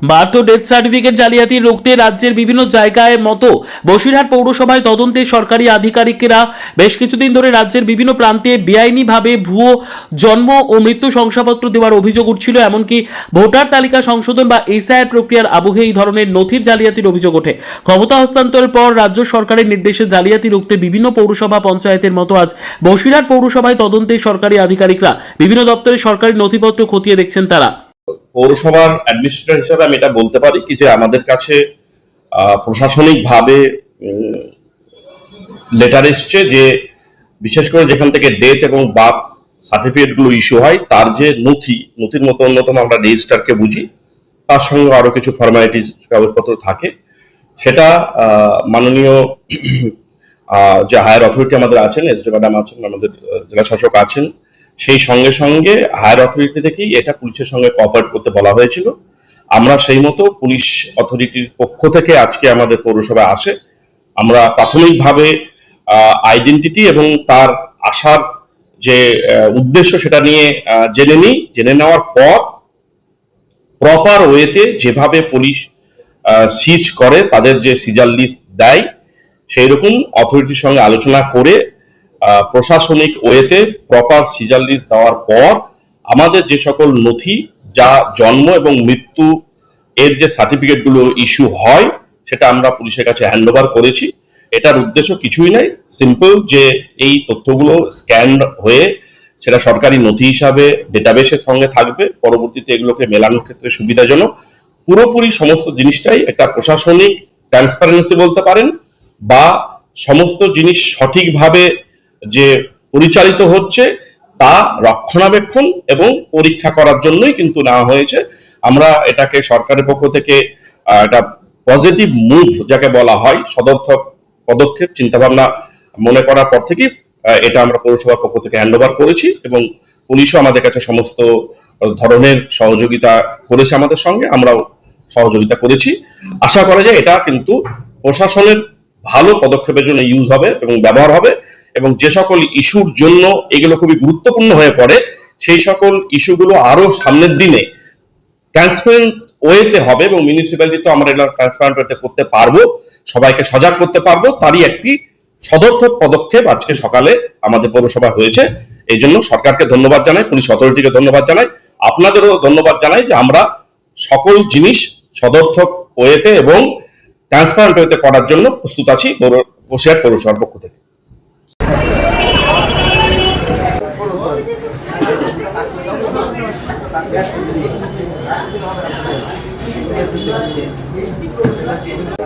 Birth death certificate জালিয়াতি রুখতে রাজ্যের বিভিন্ন জায়গায় মতো বসিরহাট পৌরসভায় তদন্তে সরকারি আধিকারিকেরা বেশ কিছুদিন ধরে রাজ্যের বিভিন্ন প্রান্তে বেআইনিভাবে ভুয়ো জন্ম ও মৃত্যু শংসাপত্র দেওয়ার অভিযোগ উঠছিল। এমনকি ভোটার তালিকা সংশোধন বা এসআইআর প্রক্রিয়ার আবহে এই ধরনের নথির জালিয়াতির অভিযোগ ওঠে। ক্ষমতা হস্তান্তরের পর রাজ্য সরকারের নির্দেশে জালিয়াতি রুখতে বিভিন্ন পৌরসভা পঞ্চায়েতের মতো আজ বসিরহাট পৌরসভায় তদন্তে সরকারি আধিকারিকরা বিভিন্ন দপ্তরে সরকারি নথিপত্র খতিয়ে দেখছেন। তারা পৌরসভার অ্যাডমিনিস্ট্রেটর হিসেবে আমি এটা বলতে পারি কি যে আমাদের কাছে প্রশাসনিকভাবে লেটার এসছে যে বিশেষ করে যেখান থেকে ডেথ এবং বার্থ সার্টিফিকেট গুলো ইস্যু হয় তার যে নথির মতো অন্যতম আমরা রেজিস্টারকে বুঝি, তার সঙ্গে আরো কিছু ফর্মালিটিস কাগজপত্র থাকে। সেটা মাননীয় যে হায়ার অথরিটি আমাদের আছেন, এসডি ম্যাডাম আছেন, আমাদের জেলা শাসক আছেন, সেই সঙ্গে সঙ্গে হায়ার অথরিটি থেকেই এটা পুলিশের সঙ্গে কোঅপারেট করতে বলা হয়েছিল। আমরা সেই মতো পুলিশ অথরিটির পক্ষ থেকে আজকে আমাদের পৌরসভায় আসে। আমরা প্রাথমিকভাবে আইডেন্টিটি এবং তার আসার যে উদ্দেশ্য সেটা নিয়ে জেনে নেওয়ার পর প্রপার ওয়েতে যেভাবে পুলিশ সিজ করে, তাদের যে সিজার লিস্ট দেয়, সেই রকম অথরিটির সঙ্গে আলোচনা করে প্রশাসনিক ওয়েতে প্রপার সিজার লিস্ট দেওয়ার পর আমাদের যে সকল নথি যা জন্ম এবং মৃত্যু এর যে সার্টিফিকেট গুলো ইস্যু হয় সেটা আমরা পুলিশের কাছে হ্যান্ড ওভার করেছি। এটার উদ্দেশ্য কিছুই নাই, সিম্পল যে এই তথ্যগুলো স্ক্যান হয়ে সেটা সরকারি নথি হিসাবে ডেটাবেসের সঙ্গে থাকবে, পরবর্তীতে এগুলোকে মেলানোর ক্ষেত্রে সুবিধাজনক। পুরোপুরি সমস্ত জিনিসটাই একটা প্রশাসনিক ট্রান্সপারেন্সি বলতে পারেন, বা সমস্ত জিনিস সঠিকভাবে যে পরিচালিত হচ্ছে তা রক্ষণাবেক্ষণ এবং পরীক্ষা করার জন্যই কিন্তু নেওয়া হয়েছে। আমরা এটাকে সরকারের পক্ষ থেকে একটা পজিটিভ মুভ যাকে বলা হয়, সদর্থক পদক্ষেপ চিন্তাভাবনা মনে করার পর থেকে এটা আমরা পৌরসভার পক্ষ থেকে হ্যান্ড ওভার করেছি এবং পুলিশও আমাদের কাছে সমস্ত ধরনের সহযোগিতা করেছে আমাদের সঙ্গে, আমরাও সহযোগিতা করেছি। আশা করা যায় এটা কিন্তু প্রশাসনের ভালো পদক্ষেপের জন্য ইউজ হবে এবং ব্যবহার হবে, এবং যে সকল ইস্যুর জন্য এগুলো খুবই গুরুত্বপূর্ণ হয়ে পড়ে সেই সকল ইস্যুগুলো আরো সামনের দিনে ট্রান্সপারেন্ট ওয়েতে হবে এবং মিউনিসিপ্যালিটি তো আমরা এটা ট্রান্সপারেন্ট ওয়েতে করতে পারবো, সবাইকে সজাগ করতে পারবো। তারই একটি সদর্থক পদক্ষেপ আজকে সকালে আমাদের পৌরসভা হয়েছে। এই জন্য সরকারকে ধন্যবাদ জানাই, পুলিশ অথরিটিকে ধন্যবাদ জানাই, আপনাদেরও ধন্যবাদ জানাই যে আমরা সকল জিনিস সদর্থক ওয়েতে এবং ট্রান্সপারেন্ট ওয়েতে করার জন্য প্রস্তুত আছি বসিরহাট পৌরসভার পক্ষ থেকে। Gracias.